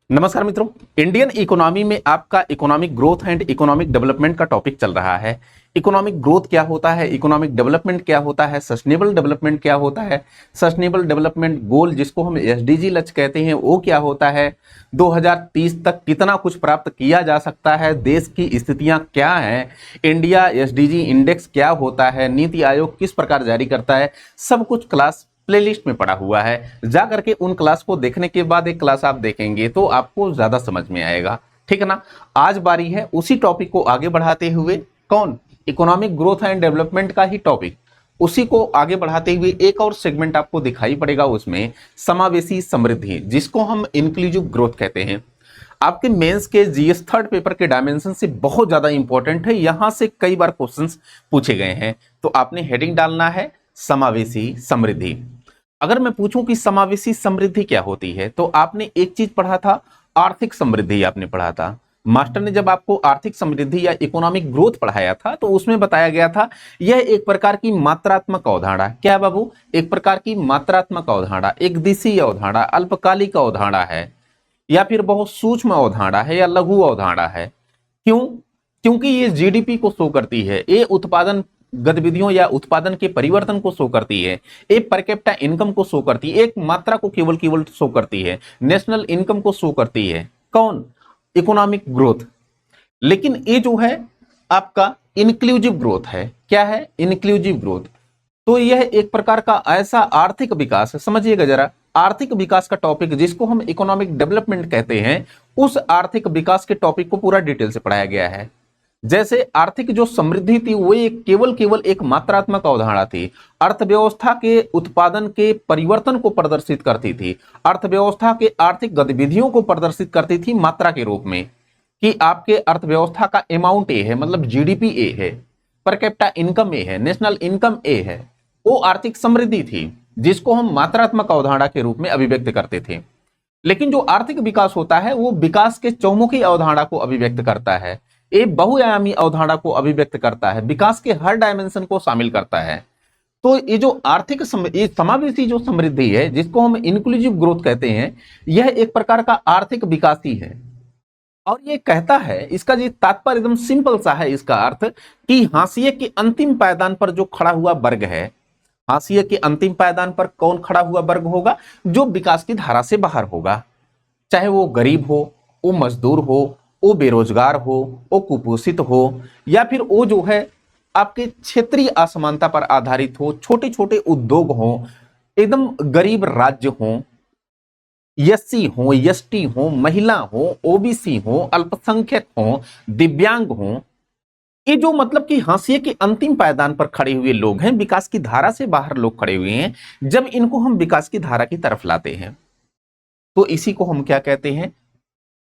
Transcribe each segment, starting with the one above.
नमस्कार मित्रों। Indian economy में आपका economic growth and economic development का टॉपिक चल रहा है। इकोनॉमिक ग्रोथ क्या होता है, इकोनॉमिक डेवलपमेंट क्या होता है, सस्टेनेबल डेवलपमेंट क्या होता है, सस्टेनेबल डेवलपमेंट गोल जिसको हम एसडीजी लक्ष्य कहते हैं वो क्या होता है, 2030 तक कितना कुछ प्राप्त किया जा सकता है, देश की स्थितियां क्या हैं, इंडिया एसडीजी इंडेक्स क्या होता है, नीति आयोग किस प्रकार जारी करता है, सब कुछ क्लास प्लेलिस्ट में पड़ा हुआ है। जा करके उन क्लास को देखने के बाद एक क्लास आप देखेंगे तो आपको ज्यादा समझ में आएगा, ठीक है ना। आज बारी है उसी टॉपिक को आगे बढ़ाते हुए, कौन, इकोनॉमिक ग्रोथ एंड डेवलपमेंट का ही टॉपिक, उसी को आगे बढ़ाते हुए एक और सेगमेंट आपको दिखाई पड़ेगा, उसमें समावेशी समृद्धि जिसको हम इंक्लूसिव ग्रोथ कहते हैं। आपके मेंस के जीएस थर्ड पेपर के डायमेंशन से बहुत ज्यादा इंपॉर्टेंट है, यहां से कई बार क्वेश्चंस पूछे गए हैं। तो आपने हेडिंग डालना है समावेशी समृद्धि। अगर मैं पूछूं कि समावेशी समृद्धि क्या होती है, तो आपने एक चीज पढ़ा था, आर्थिक समृद्धि आपने पढ़ा था। मास्टर ने जब आपको आर्थिक समृद्धि या इकोनॉमिक ग्रोथ पढ़ाया था तो उसमें बताया गया था यह एक प्रकार की मात्रात्मक अवधारणा, क्या है बाबू, एक प्रकार की मात्रात्मक अवधारणा, एक दिशीय अवधारणा, अल्पकालिक अवधारणा है, या फिर बहुत सूक्ष्म अवधारणा है या लघु अवधारणा है। क्यों? क्योंकि ये जीडीपी को शो करती है, ये उत्पादन गतिविधियों या उत्पादन के परिवर्तन को शो करती है, एक पर कैपिटा इनकम को शो करती है, एक मात्रा को केवल केवल शो करती है, नेशनल इनकम को शो करती है, कौन, इकोनॉमिक ग्रोथ। लेकिन ये जो है आपका इंक्लूसिव ग्रोथ है, क्या है, इंक्लूसिव ग्रोथ। तो यह एक प्रकार का ऐसा आर्थिक विकास है, समझिएगा जरा, आर्थिक विकास का टॉपिक जिसको हम इकोनॉमिक डेवलपमेंट कहते हैं, उस आर्थिक विकास के टॉपिक को पूरा डिटेल से पढ़ाया गया है। जैसे आर्थिक जो समृद्धि थी वो एक केवल केवल एक मात्रात्मक अवधारणा थी, अर्थव्यवस्था के उत्पादन के परिवर्तन को प्रदर्शित करती थी, अर्थव्यवस्था के आर्थिक गतिविधियों को प्रदर्शित करती थी मात्रा के रूप में, कि आपके अर्थव्यवस्था का अमाउंट ए है, मतलब जीडीपी ए है, पर कैपिटा इनकम ए है, नेशनल इनकम ए है, वो आर्थिक समृद्धि थी जिसको हम मात्रात्मक अवधारणा के रूप में अभिव्यक्त करते थे। लेकिन जो आर्थिक विकास होता है वो विकास के चौमुखी अवधारणा को अभिव्यक्त करता है, एक बहुआयामी अवधारणा को अभिव्यक्त करता है, विकास के हर डायमेंशन को शामिल करता है। तो ये जो आर्थिक ये समावेशी जो समृद्धि है जिसको हम इंक्लूसिव ग्रोथ कहते हैं, यह एक प्रकार का आर्थिक विकास ही है। और ये कहता है, इसका जो तात्पर्य एकदम सिंपल सा है, इसका अर्थ कि हाशिए के अंतिम पायदान पर जो खड़ा हुआ वर्ग है, हाशिए के अंतिम पायदान पर कौन खड़ा हुआ वर्ग होगा, जो विकास की धारा से बाहर होगा, चाहे वो गरीब हो, वो मजदूर हो, वो बेरोजगार हो, वो कुपोषित हो, या फिर वो जो है आपके क्षेत्रीय असमानता पर आधारित हो, छोटे छोटे उद्योग हो, एकदम गरीब राज्य हो, एससी हो, एसटी हो, महिला हो, ओबीसी हो, अल्पसंख्यक हो, दिव्यांग हो, ये जो मतलब कि हाशिए के अंतिम पायदान पर खड़े हुए लोग हैं, विकास की धारा से बाहर लोग खड़े हुए हैं, जब इनको हम विकास की धारा की तरफ लाते हैं तो इसी को हम क्या कहते हैं,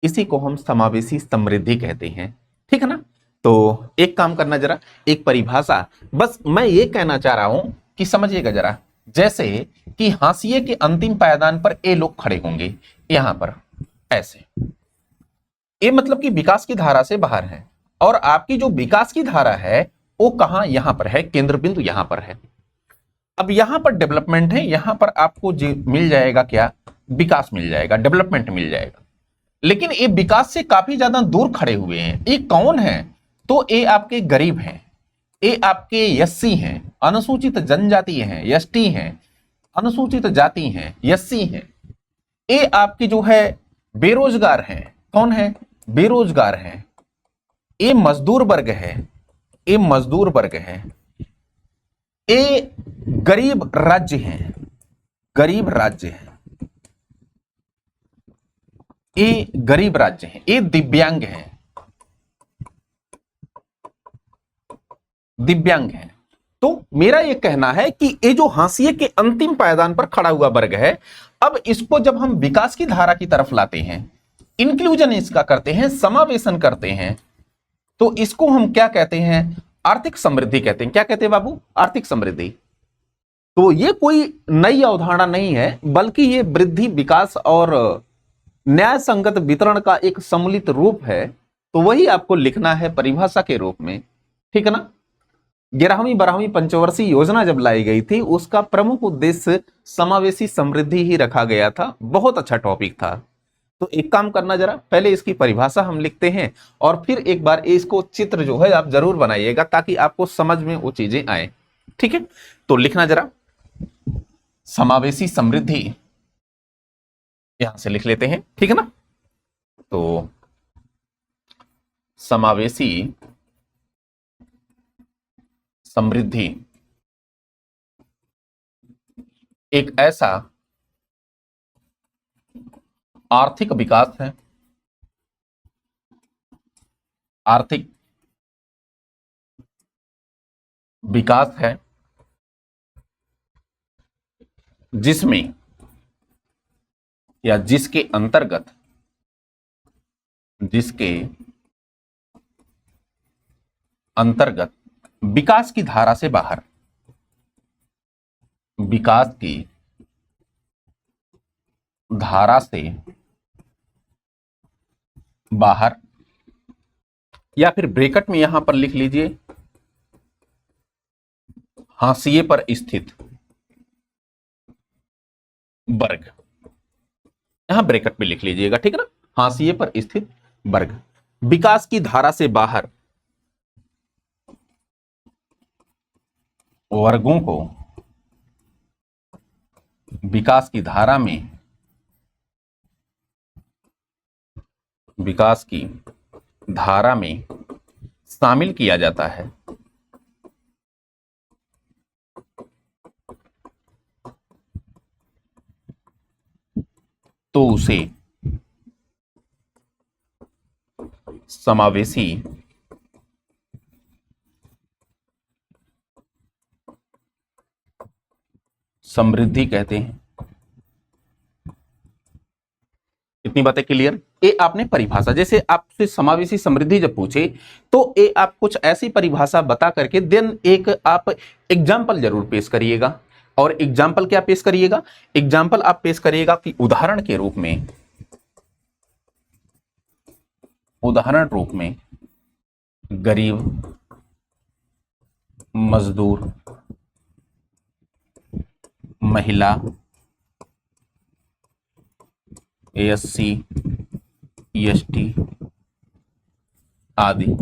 इसी को हम समावेशी समृद्धि कहते हैं, ठीक है ना। तो एक काम करना जरा, एक परिभाषा, बस मैं ये कहना चाह रहा हूं कि समझिएगा जरा, जैसे कि हाशिए के अंतिम पायदान पर ये लोग खड़े होंगे यहां पर ऐसे, ये मतलब कि विकास की धारा से बाहर है, और आपकी जो विकास की धारा है वो कहां, यहां पर है, केंद्र बिंदु यहां पर है। अब यहां पर डेवलपमेंट है, यहां पर आपको मिल जाएगा क्या, विकास मिल जाएगा, डेवलपमेंट मिल जाएगा। लेकिन ये विकास से काफी ज्यादा दूर खड़े हुए हैं। ये कौन है, तो ये आपके गरीब हैं, ये आपके एससी हैं, अनुसूचित जनजाति हैं, एसटी हैं, अनुसूचित जाति हैं, एससी हैं, ये आपके जो है बेरोजगार हैं, कौन है, बेरोजगार हैं, ये मजदूर वर्ग है, ये मजदूर वर्ग है, ये गरीब राज्य हैं, गरीब राज्य हैं, ये गरीब राज्य हैं, ये दिव्यांग हैं, दिव्यांग हैं। तो मेरा यह कहना है कि ये जो हाशिए के अंतिम पायदान पर खड़ा हुआ वर्ग है, अब इसको जब हम विकास की धारा की तरफ लाते हैं, इंक्लूजन इसका करते हैं, समावेशन करते हैं, तो इसको हम क्या कहते हैं, आर्थिक समृद्धि कहते हैं। क्या कहते हैं बाबू, आर्थिक समृद्धि। तो ये कोई नई अवधारणा नहीं है, बल्कि ये वृद्धि, विकास और न्याय संगत वितरण का एक सम्मिलित रूप है। तो वही आपको लिखना है परिभाषा के रूप में, ठीक है ना। 11वीं 12वीं पंचवर्षीय योजना जब लाई गई थी, उसका प्रमुख उद्देश्य समावेशी समृद्धि ही रखा गया था। बहुत अच्छा टॉपिक था। तो एक काम करना, जरा पहले इसकी परिभाषा हम लिखते हैं और फिर एक बार इसको चित्र जो है आप जरूर बनाइएगा ताकि आपको समझ में वो चीजें आए। ठीक है, तो लिखना जरा, समावेशी समृद्धि यहां से लिख लेते हैं, ठीक है ना। तो समावेशी समृद्धि एक ऐसा आर्थिक विकास है, आर्थिक विकास है जिसमें या जिसके अंतर्गत, जिसके अंतर्गत विकास की धारा से बाहर, विकास की धारा से बाहर, या फिर ब्रैकेट में यहां पर लिख लीजिए हाशिए पर स्थित वर्ग, यहां ब्रैकेट में लिख लीजिएगा, ठीक है ना, हाशिए पर स्थित वर्ग। विकास की धारा से बाहर वर्गों को विकास की धारा में, विकास की धारा में शामिल किया जाता है, तो उसे समावेशी समृद्धि कहते हैं। इतनी बातें क्लियर। ये आपने परिभाषा, जैसे आपसे समावेशी समृद्धि जब पूछे तो ये आप कुछ ऐसी परिभाषा बता करके देन एक आप एग्जाम्पल जरूर पेश करिएगा। और एग्जाम्पल क्या पेश करिएगा, एग्जाम्पल आप पेश करिएगा कि उदाहरण के रूप में, उदाहरण रूप में गरीब, मजदूर, महिला, एससी, एसटी आदि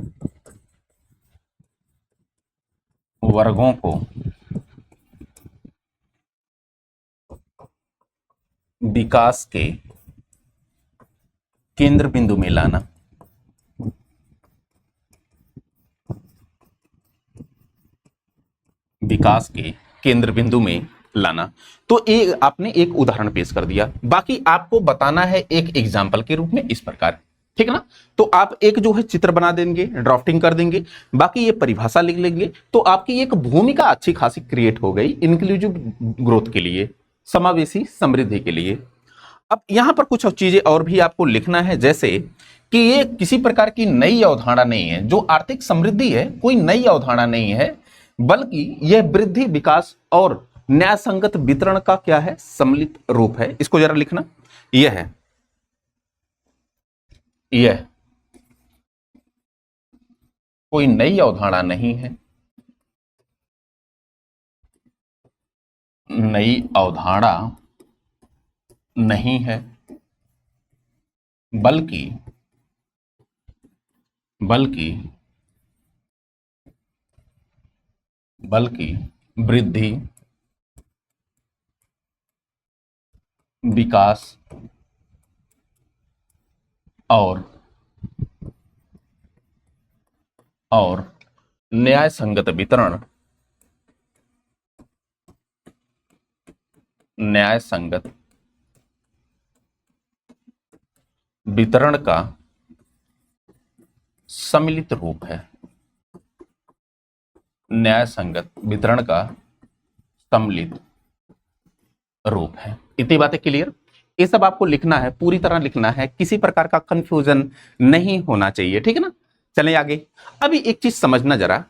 वर्गों को विकास के केंद्र बिंदु में लाना, विकास के केंद्र बिंदु में लाना। तो ये आपने एक उदाहरण पेश कर दिया, बाकी आपको बताना है एक एग्जाम्पल के रूप में इस प्रकार, ठीक है ना। तो आप एक जो है चित्र बना देंगे, ड्राफ्टिंग कर देंगे, बाकी ये परिभाषा लिख लेंगे, तो आपकी एक भूमिका अच्छी खासी क्रिएट हो गई इंक्लूसिव ग्रोथ के लिए, समावेशी समृद्धि के लिए। अब यहां पर कुछ चीजें और भी आपको लिखना है, जैसे कि ये किसी प्रकार की नई अवधारणा नहीं है, जो आर्थिक समृद्धि है कोई नई अवधारणा नहीं है, बल्कि यह वृद्धि, विकास और न्याय संगत वितरण का क्या है, सम्मिलित रूप है। इसको जरा लिखना, यह है, यह कोई नई अवधारणा नहीं है, नई अवधारणा नहीं है, बल्कि बल्कि बल्कि वृद्धि, विकास और न्याय संगत वितरण, न्याय संगत वितरण का सम्मिलित रूप है, न्याय संगत वितरण का सम्मिलित रूप है। इतनी बातें क्लियर। ये सब आपको लिखना है, पूरी तरह लिखना है, किसी प्रकार का कंफ्यूजन नहीं होना चाहिए, ठीक है ना। चलें आगे। अभी एक चीज समझना जरा,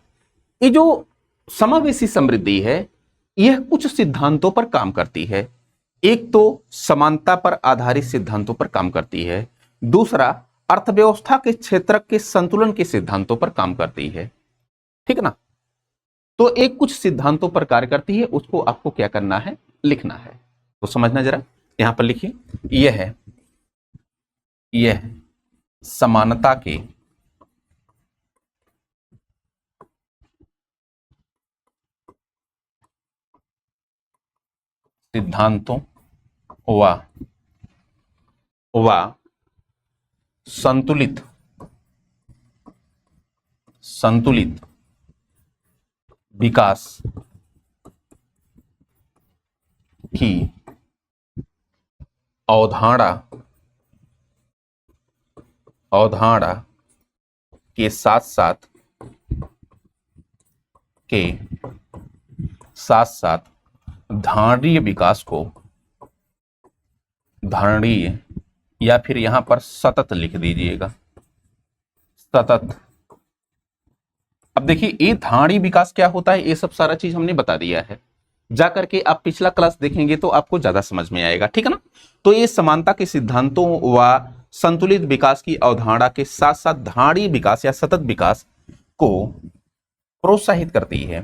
ये जो समावेशी समृद्धि है यह कुछ सिद्धांतों पर काम करती है। एक तो समानता पर आधारित सिद्धांतों पर काम करती है, दूसरा अर्थव्यवस्था के क्षेत्र के संतुलन के सिद्धांतों पर काम करती है, ठीक है ना। तो एक कुछ सिद्धांतों पर कार्य करती है, उसको आपको क्या करना है, लिखना है। तो समझना जरा, यहां पर लिखिए, यह है यह समानता के सिद्धांतों व संतुलित विकास की अवधारणा के साथ साथ धारणीय विकास को धारणीय या फिर यहां पर सतत लिख दीजिएगा, सतत। अब देखिए ये धारणीय विकास क्या होता है, ये सब सारा चीज हमने बता दिया है, जाकर के आप पिछला क्लास देखेंगे तो आपको ज्यादा समझ में आएगा, ठीक है ना। तो ये समानता के सिद्धांतों व संतुलित विकास की अवधारणा के साथ साथ धारणीय विकास या सतत विकास को प्रोत्साहित करती है,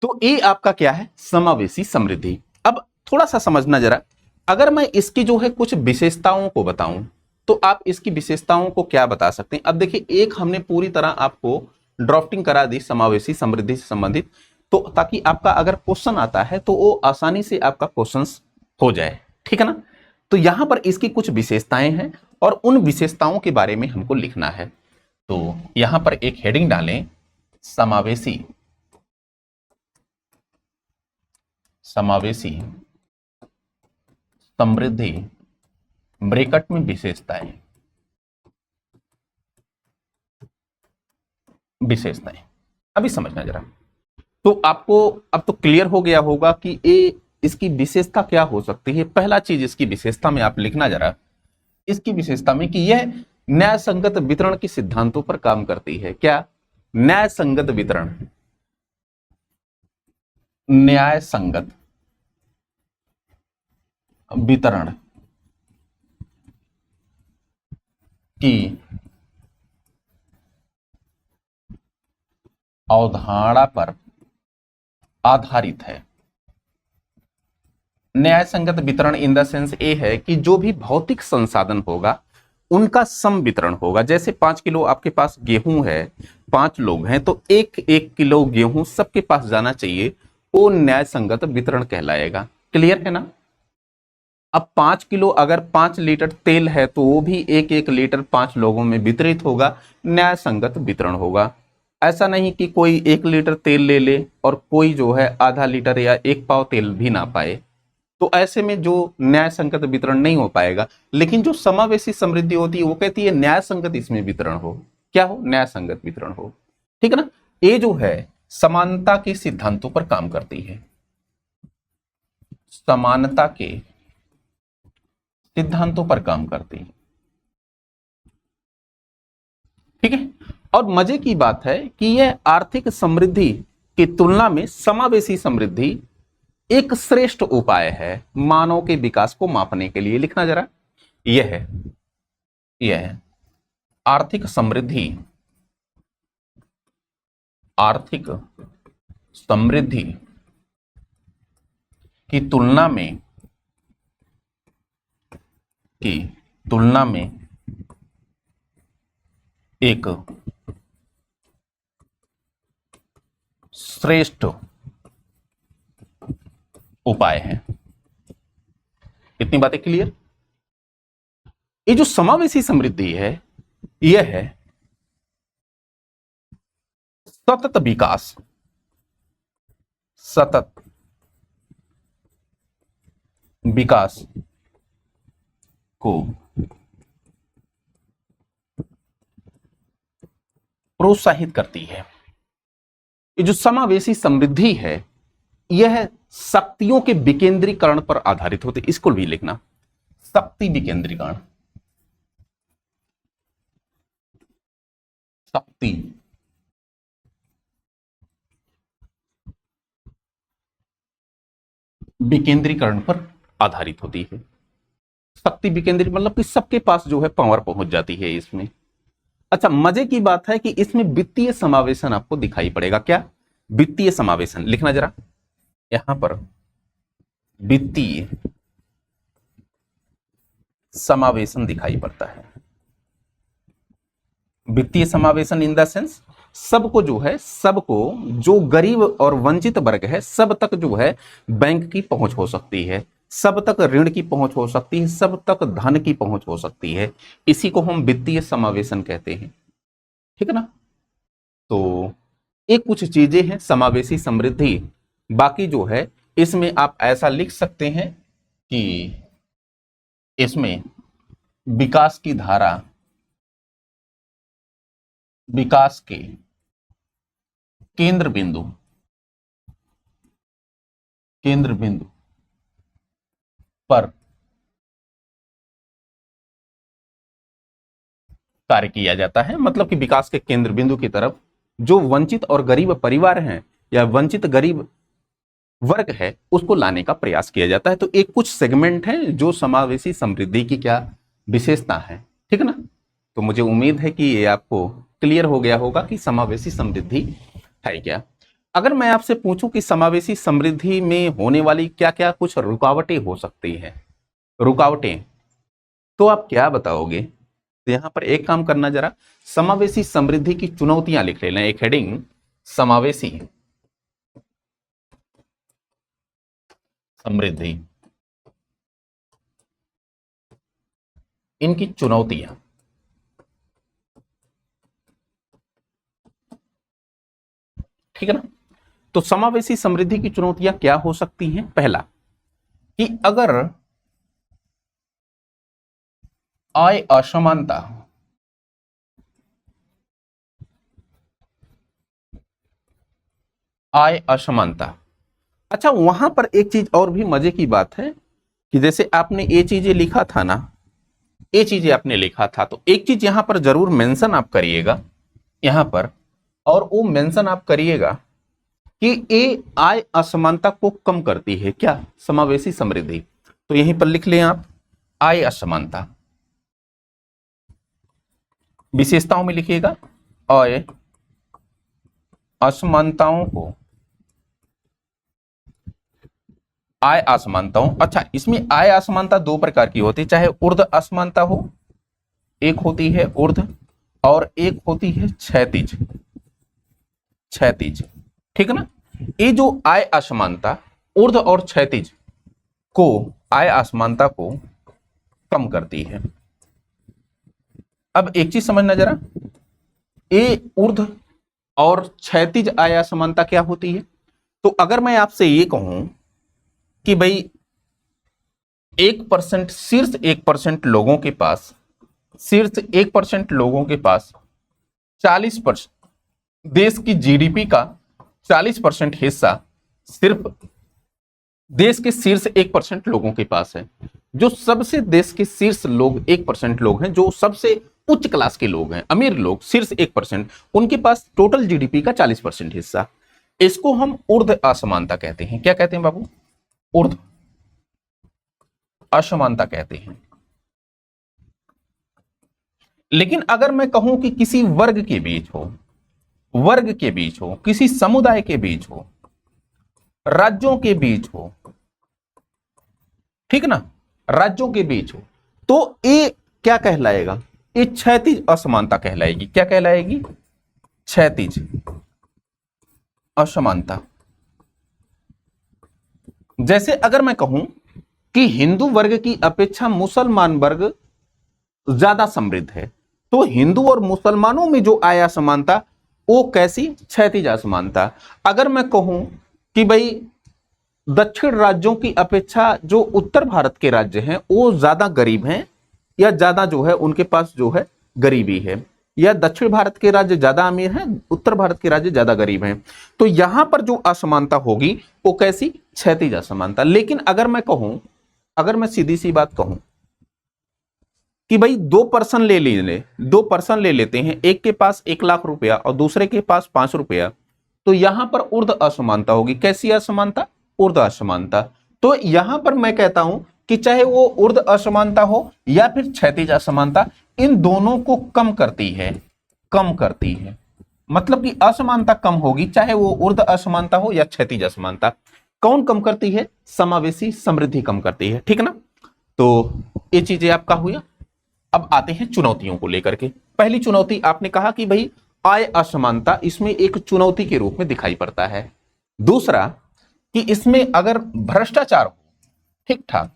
तो ये आपका क्या है, समावेशी समृद्धि। अब थोड़ा सा समझना जरा, अगर मैं इसकी जो है कुछ विशेषताओं को बताऊं तो आप इसकी विशेषताओं को क्या बता सकते हैं। अब देखिए एक हमने पूरी तरह आपको ड्राफ्टिंग करा दी समावेशी समृद्धि से संबंधित, तो ताकि आपका अगर क्वेश्चन आता है तो वो आसानी से आपका क्वेश्चन हो जाए, ठीक है ना। तो यहां पर इसकी कुछ विशेषताएं हैं और उन विशेषताओं के बारे में हमको लिखना है। तो यहां पर एक हेडिंग डालें, समावेशी समृद्धि ब्रैकेट में विशेषताएं। अभी समझना जरा, तो आपको अब तो क्लियर हो गया होगा कि ये इसकी विशेषता क्या हो सकती है। पहला चीज इसकी विशेषता में आप लिखना जरा, इसकी विशेषता में कि यह न्याय संगत वितरण के सिद्धांतों पर काम करती है। क्या? न्याय संगत वितरण, न्याय संगत वितरण की अवधारणा पर आधारित है। न्याय संगत वितरण इन द सेंस ये है कि जो भी भौतिक संसाधन होगा उनका सम वितरण होगा। जैसे 5 किलो आपके पास गेहूं है, 5 लोग हैं, तो 1-1 किलो गेहूं सबके पास जाना चाहिए, वो न्याय संगत वितरण कहलाएगा। क्लियर है ना। अब 5 किलो अगर 5 लीटर तेल है तो वो भी 1-1 लीटर 5 लोगों में वितरित होगा, न्याय संगत वितरण होगा। ऐसा नहीं कि कोई 1 लीटर तेल ले ले और कोई जो है आधा लीटर या 1 पाव तेल भी ना पाए, तो ऐसे में जो न्याय संगत वितरण नहीं हो पाएगा। लेकिन जो समावेशी समृद्धि होती है वो कहती है न्याय संगत इसमें वितरण हो। क्या हो? न्याय संगत वितरण हो, ठीक है ना। ये जो है समानता के सिद्धांतों पर काम करती है, समानता के सिद्धांतों पर काम करती है, ठीक है। और मजे की बात है कि यह आर्थिक समृद्धि की तुलना में समावेशी समृद्धि एक श्रेष्ठ उपाय है मानव के विकास को मापने के लिए। लिखना जरा, यह आर्थिक समृद्धि की तुलना में एक श्रेष्ठ उपाय है। इतनी बातें क्लियर। ये जो समावेशी समृद्धि है यह है सतत विकास को प्रोत्साहित करती है। ये जो समावेशी समृद्धि है यह शक्तियों के विकेंद्रीकरण पर आधारित होते। इसको भी लिखना, शक्ति विकेंद्रीकरण, शक्ति विकेंद्रीकरण पर आधारित होती है। शक्ति विकेंद्रीकरण मतलब कि सबके पास जो है पावर पहुंच जाती है इसमें। अच्छा, मजे की बात है कि इसमें वित्तीय समावेशन आपको दिखाई पड़ेगा। क्या? वित्तीय समावेशन लिखना जरा, यहां पर वित्तीय समावेशन दिखाई पड़ता है। वित्तीय समावेशन इन द सेंस सबको जो है, सबको जो गरीब और वंचित वर्ग है सब तक जो है बैंक की पहुंच हो सकती है, सब तक ऋण की पहुंच हो सकती है, सब तक धन की पहुंच हो सकती है। इसी को हम वित्तीय समावेशन कहते हैं, ठीक है ना। तो एक कुछ चीजें हैं समावेशी समृद्धि, बाकी जो है इसमें आप ऐसा लिख सकते हैं कि इसमें विकास की धारा, विकास के केंद्र बिंदु पर कार्य किया जाता है। मतलब कि विकास के केंद्र बिंदु की तरफ जो वंचित और गरीब परिवार हैं या वंचित गरीब वर्ग है उसको लाने का प्रयास किया जाता है। तो एक कुछ सेगमेंट है जो समावेशी समृद्धि की क्या विशेषता है, ठीक है ना। तो मुझे उम्मीद है कि ये आपको क्लियर हो गया होगा कि समावेशी समृद्धि है क्या। अगर मैं आपसे पूछूं कि समावेशी समृद्धि में होने वाली क्या क्या कुछ रुकावटें हो सकती हैं, रुकावटें, तो आप क्या बताओगे। तो यहां पर एक काम करना जरा, समावेशी समृद्धि की चुनौतियां लिख लेना, एक हेडिंग समावेशी समृद्धि, इनकी चुनौतियां। ठीक है ना। तो समावेशी समृद्धि की चुनौतियां क्या हो सकती हैं। पहला कि अगर आय असमानता, आय असमानता, अच्छा वहां पर एक चीज और भी मजे की बात है कि जैसे आपने ये चीजें लिखा था ना, ये चीजें आपने लिखा था, तो एक चीज यहां पर जरूर मेंशन आप करिएगा यहां पर, और वो मेंशन आप करिएगा कि ये आय असमानता को कम करती है क्या, समावेशी समृद्धि। तो यहीं पर लिख लें आप आय असमानता, विशेषताओं में लिखिएगा आय असमानताओं को, आय असमानताओं। अच्छा इसमें आय असमानता दो प्रकार की होती है, चाहे ऊर्ध्व असमानता हो, एक होती है ऊर्ध्व और एक होती है क्षैतिज, क्षैतिज, ठीक है ना। ये जो आय असमानता ऊर्ध्व और क्षैतिज को, आय असमानता को कम करती है। अब एक चीज समझना जरा, ये ऊर्ध्व और क्षैतिज आय असमानता क्या होती है। तो अगर मैं आपसे ये कहूं कि भाई 1%, शीर्ष 1% लोगों के पास, शीर्ष 1% लोगों के पास 40%, देश की जीडीपी का 40% हिस्सा सिर्फ देश के शीर्ष 1% लोगों के पास है। जो सबसे देश के शीर्ष लोग 1% लोग हैं, जो सबसे उच्च क्लास के लोग हैं, अमीर लोग, शीर्ष 1%, उनके पास टोटल जीडीपी का 40% हिस्सा। इसको हम ऊर्ध्व असमानता कहते हैं। क्या कहते हैं बाबू, ऊर्ध्व असमानता कहते हैं। लेकिन अगर मैं कहूं कि किसी वर्ग के बीच हो, वर्ग के बीच हो, किसी समुदाय के बीच हो, राज्यों के बीच हो, ठीक ना, राज्यों के बीच हो, तो ये क्या कहलाएगा, ये क्षैतिज असमानता कहलाएगी। क्या कहलाएगी, क्षैतिज असमानता। जैसे अगर मैं कहूं कि हिंदू वर्ग की अपेक्षा मुसलमान वर्ग ज्यादा समृद्ध है, तो हिंदू और मुसलमानों में जो आय असमानता वो कैसी, क्षैतिज असमानता। अगर मैं कहूं कि भाई दक्षिण राज्यों की अपेक्षा जो उत्तर भारत के राज्य हैं वो ज्यादा गरीब हैं, या ज्यादा जो है उनके पास जो है गरीबी है, या दक्षिण भारत के राज्य ज्यादा अमीर हैं, उत्तर भारत के राज्य ज्यादा गरीब हैं, तो यहां पर जो असमानता होगी वो कैसी, क्षैतिज असमानता। लेकिन अगर मैं कहूं, अगर मैं सीधी सी बात कहूं कि भाई 2% ले लीजिए, 2% ले लेते हैं, एक के पास 1 लाख रुपया और दूसरे के पास 5 रुपया, तो यहां पर ऊर्ध्व असमानता होगी। कैसी असमानता, ऊर्ध्व असमानता। तो यहां पर मैं कहता हूं कि चाहे वो ऊर्ध्व असमानता हो या फिर क्षैतिज असमानता, इन दोनों को कम करती है, कम करती है। मतलब कि असमानता कम होगी, चाहे वो ऊर्ध्व असमानता हो या क्षैतिज असमानता। कौन कम करती है? समावेशी समृद्धि कम करती है, ठीक ना। तो ये चीजें आपका हुआ। अब आते हैं चुनौतियों को लेकर के। पहली चुनौती आपने कहा कि भाई आय असमानता इसमें एक चुनौती के रूप में दिखाई पड़ता है। दूसरा कि इसमें अगर भ्रष्टाचार हो ठीक ठाक,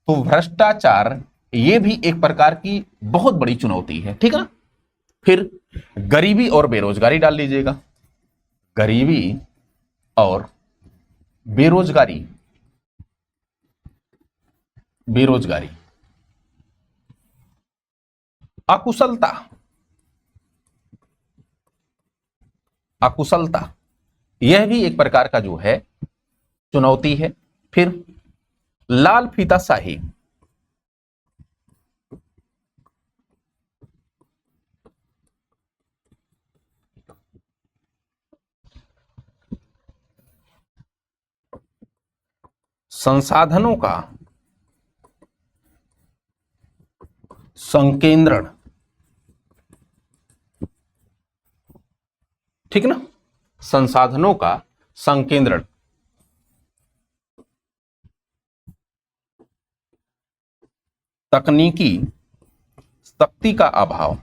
तो भ्रष्टाचार ये भी एक प्रकार की बहुत बड़ी चुनौती है, ठीक है ना। फिर गरीबी और बेरोजगारी डाल लीजिएगा। गरीबी और बेरोजगारी, बेरोजगारी, अकुशलता, अकुशलता, यह भी एक प्रकार का जो है चुनौती है। फिर लाल फीताशाही, संसाधनों का संकेंद्रण, ठीक ना, संसाधनों का संकेंद्रण, तकनीकी शक्ति का अभाव,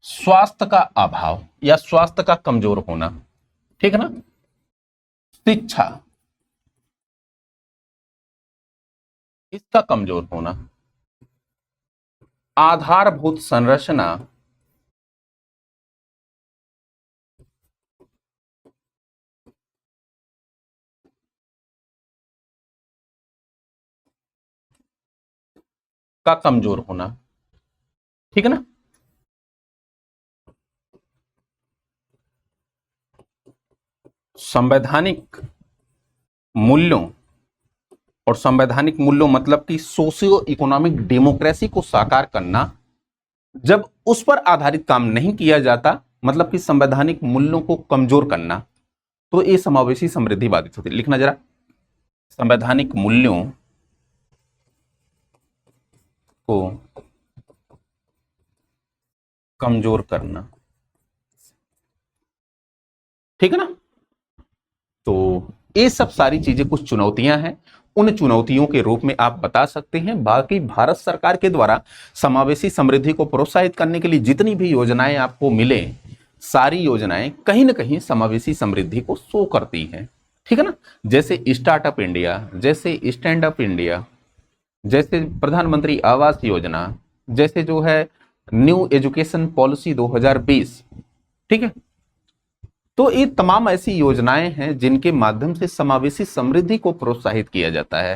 स्वास्थ्य का अभाव या स्वास्थ्य का कमजोर होना, ठीक है ना, शिक्षा इसका कमजोर होना, आधारभूत संरचना का कमजोर होना, ठीक है ना। संवैधानिक मूल्यों, और संवैधानिक मूल्यों मतलब कि सोशियो इकोनॉमिक डेमोक्रेसी को साकार करना, जब उस पर आधारित काम नहीं किया जाता, मतलब कि संवैधानिक मूल्यों को कमजोर करना, तो ये समावेशी समृद्धि बाधित होती है। लिखना जरा, संवैधानिक मूल्यों को कमजोर करना, ठीक है ना। तो ये सब सारी चीजें कुछ चुनौतियां हैं। उन चुनौतियों के रूप में आप बता सकते हैं। बाकी भारत सरकार के द्वारा समावेशी समृद्धि को प्रोत्साहित करने के लिए जितनी भी योजनाएं आपको मिले, सारी योजनाएं कहीं ना कहीं समावेशी समृद्धि को शो करती हैं, ठीक है ना। जैसे स्टार्टअप इंडिया, जैसे स्टैंड अप इंडिया, जैसे प्रधानमंत्री आवास योजना, जैसे जो है न्यू एजुकेशन पॉलिसी 2020, ठीक है। तो ये तमाम ऐसी योजनाएं हैं जिनके माध्यम से समावेशी समृद्धि को प्रोत्साहित किया जाता है।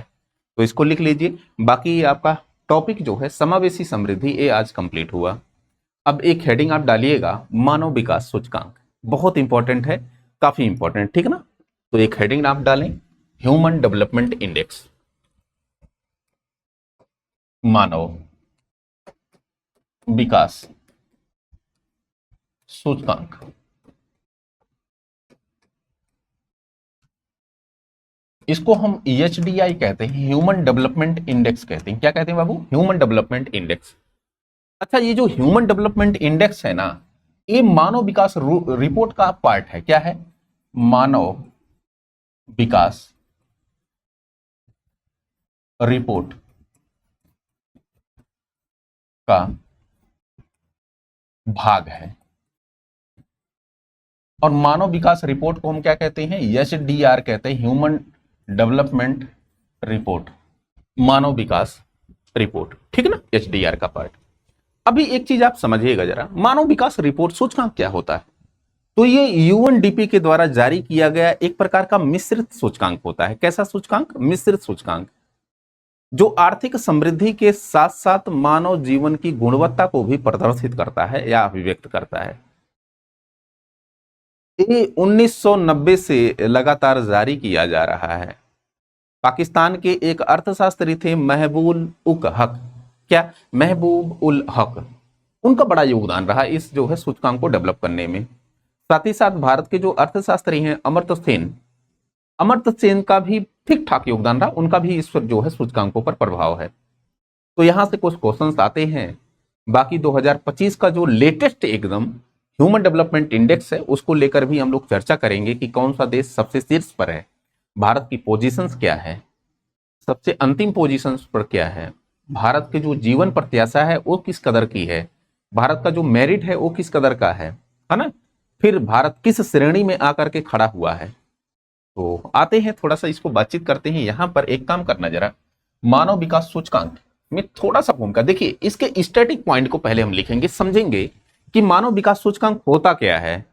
तो इसको लिख लीजिए। बाकी ये आपका टॉपिक जो है समावेशी समृद्धि, ये आज कंप्लीट हुआ। अब एक हेडिंग आप डालिएगा, मानव विकास सूचकांक, बहुत इंपॉर्टेंट है, काफी इंपॉर्टेंट, ठीक है ना। तो एक हेडिंग आप डालें, ह्यूमन डेवलपमेंट इंडेक्स, मानव विकास सूचकांक। इसको हम EHDI कहते हैं, ह्यूमन डेवलपमेंट इंडेक्स कहते हैं। क्या कहते हैं बाबू? Human development index. अच्छा, ये जो ह्यूमन डेवलपमेंट इंडेक्स है ना, ये मानव विकास रिपोर्ट का पार्ट है। क्या है? मानव विकास रिपोर्ट का भाग है। और मानव विकास रिपोर्ट को हम क्या कहते हैं? HDR कहते हैं, ह्यूमन डेवलपमेंट रिपोर्ट, मानव विकास रिपोर्ट, ठीक है ना, HDR का पार्ट। अभी एक चीज आप समझिएगा जरा, मानव विकास रिपोर्ट सूचकांक क्या होता है? तो ये UNDP के द्वारा जारी किया गया एक प्रकार का मिश्रित सूचकांक होता है। कैसा सूचकांक? मिश्रित सूचकांक, जो आर्थिक समृद्धि के साथ साथ मानव जीवन की गुणवत्ता को भी प्रदर्शित करता है या अभिव्यक्त करता है। ये 1990 से लगातार जारी किया जा रहा है। पाकिस्तान के एक अर्थशास्त्री थे महबूब उल हक, क्या? महबूब उल हक, उनका बड़ा योगदान रहा इस जो है सूचकांक को डेवलप करने में। साथ ही साथ भारत के जो अर्थशास्त्री हैं अमर्त्य सेन, अमर्त्य सेन का भी ठीक ठाक योगदान रहा, उनका भी इस पर जो है सूचकांकों पर प्रभाव है। तो यहां से कुछ क्वेश्चंस आते हैं। बाकी 2025 का जो लेटेस्ट एकदम ह्यूमन डेवलपमेंट इंडेक्स है उसको लेकर भी हम लोग चर्चा करेंगे कि कौन सा देश सबसे शीर्ष पर है, भारत की पोजीशंस क्या है, सबसे अंतिम पोजीशंस पर क्या है, भारत के जो जीवन प्रत्याशा है वो किस कदर की है, भारत का जो मेरिट है वो किस कदर का है ना, फिर भारत किस श्रेणी में आकर के खड़ा हुआ है। तो आते हैं थोड़ा सा इसको बातचीत करते हैं। यहां पर एक काम करना जरा, मानव विकास सूचकांक में थोड़ा सा भूमिका देखिए, इसके स्टैटिक पॉइंट को पहले हम लिखेंगे, समझेंगे कि मानव विकास सूचकांक होता क्या है,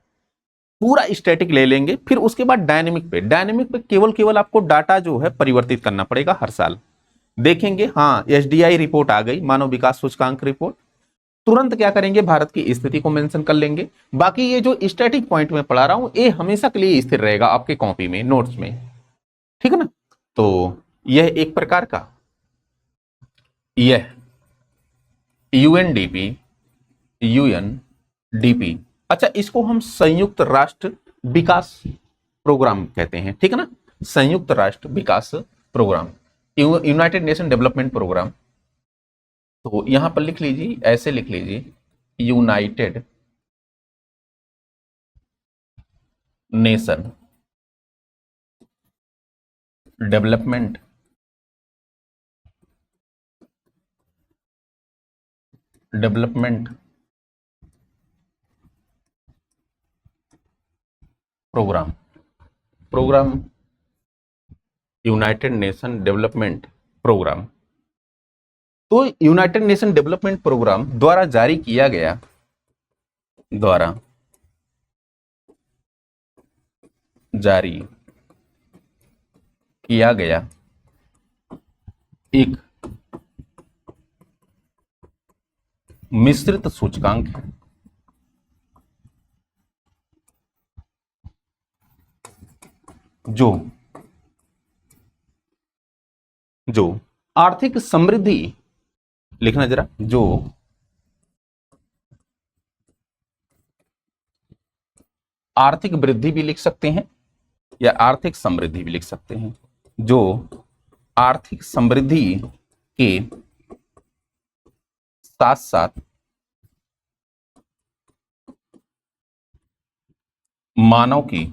पूरा स्टैटिक ले लेंगे, फिर उसके बाद डायनेमिक पे, डायनेमिक पे केवल केवल आपको डाटा जो है परिवर्तित करना पड़ेगा हर साल। देखेंगे हाँ एसडीआई रिपोर्ट आ गई, मानव विकास सूचकांक रिपोर्ट, तुरंत क्या करेंगे, भारत की स्थिति को मेंशन कर लेंगे। बाकी ये जो स्टैटिक पॉइंट में पढ़ा रहा हूं ये हमेशा के लिए स्थिर रहेगा आपके कॉपी में, नोट्स में, ठीक है ना। तो यह एक प्रकार का, यह यूएनडीपी, अच्छा इसको हम संयुक्त राष्ट्र विकास प्रोग्राम कहते हैं, ठीक है ना, संयुक्त राष्ट्र विकास programme, United Nation Development Programme. तो यहां पर लिख लीजिए, ऐसे लिख लीजिए, United Nation Development Programme, United Nation Development Programme. तो यूनाइटेड नेशन डेवलपमेंट प्रोग्राम द्वारा जारी किया गया, एक मिश्रित सूचकांक है जो आर्थिक समृद्धि, लिखना जरा, जो आर्थिक वृद्धि भी लिख सकते हैं या आर्थिक समृद्धि भी लिख सकते हैं, जो आर्थिक समृद्धि के साथ साथ मानव की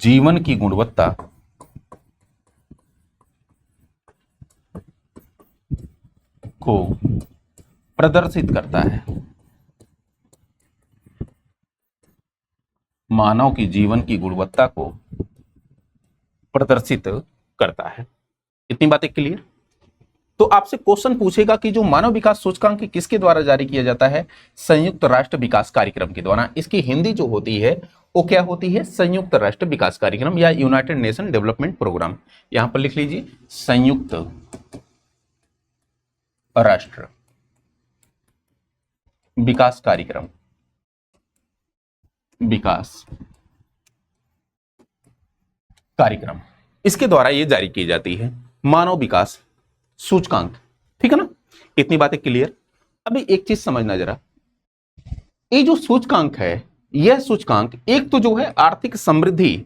जीवन की गुणवत्ता को प्रदर्शित करता है, मानव की जीवन की गुणवत्ता को प्रदर्शित करता है। इतनी बातें क्लियर। तो आपसे क्वेश्चन पूछेगा कि जो मानव विकास सूचकांक किसके द्वारा जारी किया जाता है, संयुक्त राष्ट्र विकास कार्यक्रम के द्वारा। इसकी हिंदी जो होती है वो क्या होती है, संयुक्त राष्ट्र विकास कार्यक्रम या यूनाइटेड नेशन डेवलपमेंट प्रोग्राम। यहां पर लिख लीजिए संयुक्त राष्ट्र विकास कार्यक्रम, इसके द्वारा ये जारी की जाती है मानव विकास सूचकांक, ठीक है ना। इतनी बातें क्लियर। अभी एक चीज समझना जरा, ये जो सूचकांक है, यह सूचकांक एक तो जो है आर्थिक समृद्धि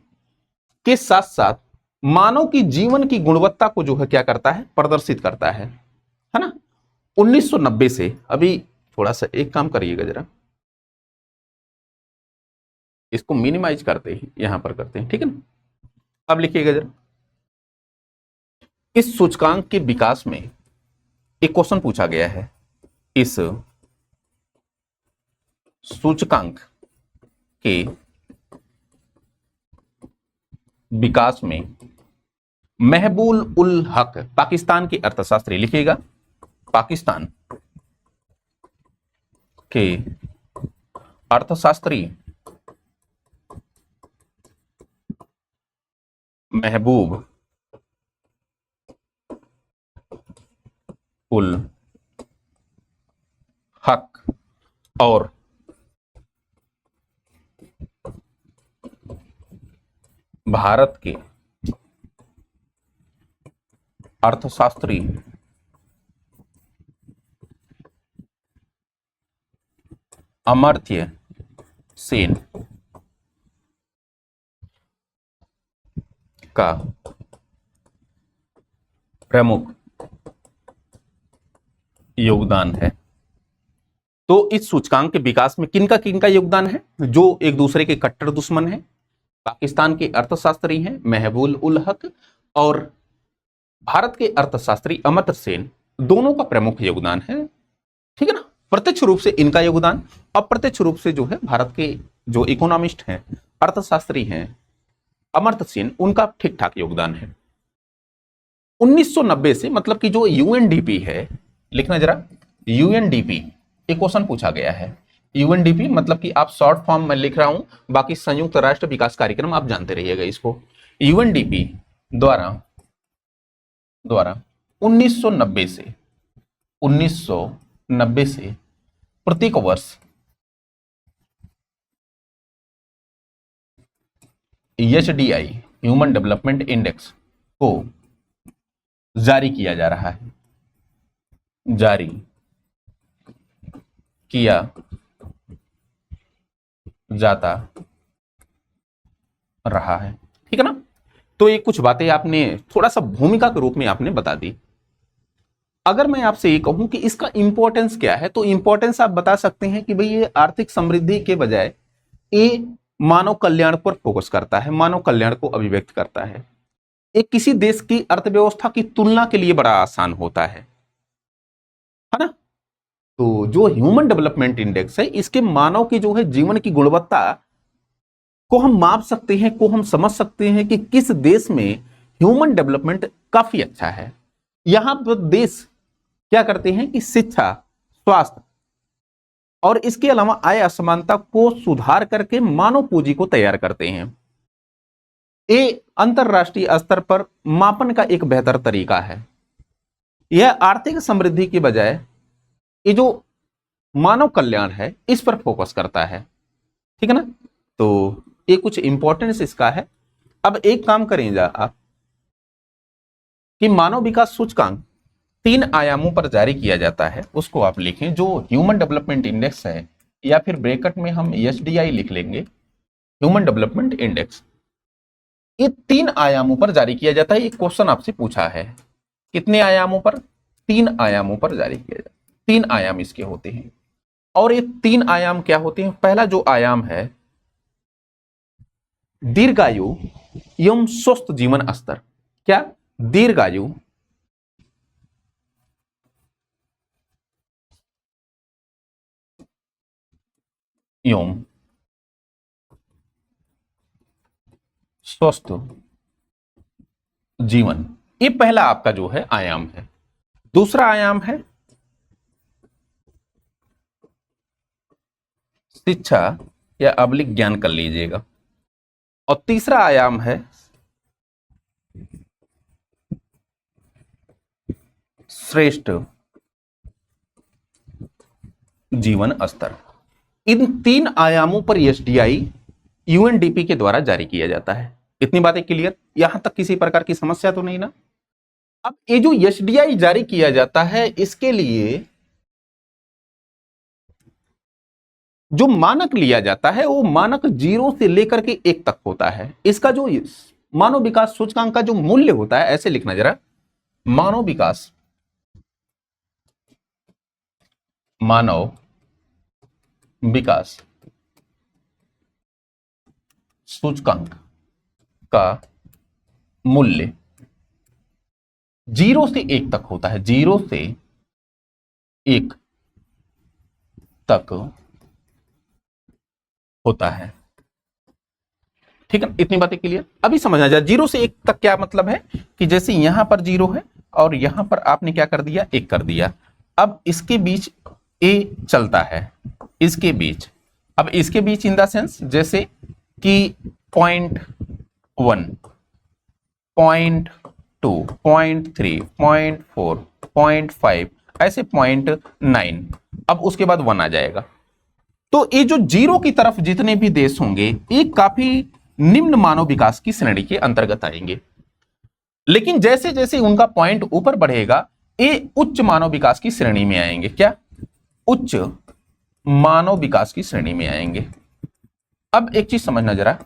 के साथ साथ मानव की जीवन की गुणवत्ता को जो है क्या करता है, प्रदर्शित करता है ना। 1990 से, अभी थोड़ा सा एक काम करिएगा जरा, इसको मिनिमाइज करते हैं, यहां पर करते हैं, ठीक है ना। अब लिखिएगा जरा, इस सूचकांक के विकास में एक क्वेश्चन पूछा गया है, इस सूचकांक के विकास में महबूल उल हक, पाकिस्तान के अर्थशास्त्री, लिखिएगा पाकिस्तान के अर्थशास्त्री महबूब उल हक और भारत के अर्थशास्त्री अमर्त्य सेन का प्रमुख योगदान है। तो इस सूचकांक के विकास में किनका योगदान है? जो एक दूसरे के कट्टर दुश्मन हैं, पाकिस्तान के अर्थशास्त्री हैं महबूब उल हक और भारत के अर्थशास्त्री अमर्त्य सेन, दोनों का प्रमुख योगदान है। ठीक है ना, प्रत्यक्ष रूप से इनका योगदान, अप्रत्यक्ष रूप से जो है भारत के जो इकोनॉमिस्ट हैं, अर्थशास्त्री हैं अमर्त्य सेन, उनका ठीक ठाक योगदान है। 1990 से, मतलब कि जो यूएनडीपी है, लिखना जरा, यूएनडीपी एक क्वेश्चन पूछा गया है। यूएनडीपी मतलब कि आप शॉर्ट फॉर्म में लिख रहा हूं, बाकी संयुक्त राष्ट्र विकास कार्यक्रम आप जानते रहिएगा इसको। यूएनडीपी द्वारा 1990 से प्रत्येक वर्ष एचडीआई ह्यूमन डेवलपमेंट इंडेक्स को जारी किया जा रहा है, जारी किया जाता रहा है। ठीक है ना, तो ये कुछ बातें आपने थोड़ा सा भूमिका के रूप में आपने बता दी। अगर मैं आपसे ये कहूं कि इसका इंपॉर्टेंस क्या है, तो इंपॉर्टेंस आप बता सकते हैं कि भाई ये आर्थिक समृद्धि के बजाय ये मानव कल्याण पर फोकस करता है, मानव कल्याण को अभिव्यक्त करता है। ये किसी देश की अर्थव्यवस्था की तुलना के लिए बड़ा आसान होता है ना। तो जो ह्यूमन डेवलपमेंट इंडेक्स है, इसके मानव की जो है जीवन की गुणवत्ता को हम माप सकते हैं, को हम समझ सकते हैं कि किस देश में ह्यूमन डेवलपमेंट काफी अच्छा है। यहां पर देश क्या करते हैं कि शिक्षा, स्वास्थ्य और इसके अलावा आय असमानता को सुधार करके मानव पूंजी को तैयार करते हैं। ये अंतरराष्ट्रीय स्तर पर मापन का एक बेहतर तरीका है। यह आर्थिक समृद्धि के बजाय ये जो मानव कल्याण है इस पर फोकस करता है। ठीक है ना, तो ये कुछ इंपॉर्टेंस इसका है। अब एक काम करेंगे आप कि मानव विकास सूचकांक 3 आयामों पर जारी किया जाता है, उसको आप लिखें। जो ह्यूमन डेवलपमेंट इंडेक्स है, या फिर ब्रैकेट में हम एचडीआई लिख लेंगे, ह्यूमन डेवलपमेंट इंडेक्स, ये 3 आयामों पर जारी किया जाता है। ये क्वेश्चन आपसे पूछा है, कितने आयामों पर? 3 आयामों पर जारी किया जाता है। 3 आयाम इसके होते हैं, और ये 3 आयाम क्या होते हैं? पहला जो आयाम है दीर्घायु एवं स्वस्थ जीवन स्तर। क्या? दीर्घायु एवं स्वस्थ जीवन, ये पहला आपका जो है आयाम है। दूसरा आयाम है शिक्षा या अबलिक ज्ञान कर लीजिएगा, और तीसरा आयाम है श्रेष्ठ जीवन स्तर। इन 3 आयामों पर एसडीआई यूएनडीपी के द्वारा जारी किया जाता है। इतनी बातें क्लियर? यहां तक किसी प्रकार की समस्या तो नहीं ना? अब ये जो एसडीआई जारी किया जाता है, इसके लिए जो मानक लिया जाता है वो मानक 0 से लेकर के 1 तक होता है। इसका जो मानव विकास सूचकांक का जो मूल्य होता है, ऐसे लिखना जरा, मानव विकास सूचकांक का मूल्य 0 से 1 तक होता है। 0 से 1 तक होता है। ठीक है, इतनी बातें क्लियर? अभी समझना जाए 0 से 1 तक क्या मतलब है कि जैसे यहां पर 0 है और यहां पर आपने क्या कर दिया, 1 कर दिया। अब इसके बीच ए चलता है, इसके बीच, अब इसके बीच इन द सेंस जैसे कि 0.1, 0.2, 0.3, 0.4, 0.5, ऐसे 0.9, अब उसके बाद 1 आ जाएगा। तो ये जो 0 की तरफ जितने भी देश होंगे, ये काफी निम्न मानव विकास की श्रेणी के अंतर्गत आएंगे। लेकिन जैसे जैसे उनका पॉइंट ऊपर बढ़ेगा, ये उच्च मानव विकास की श्रेणी में आएंगे। क्या? उच्च मानव विकास की श्रेणी में आएंगे। अब एक चीज समझना जरा,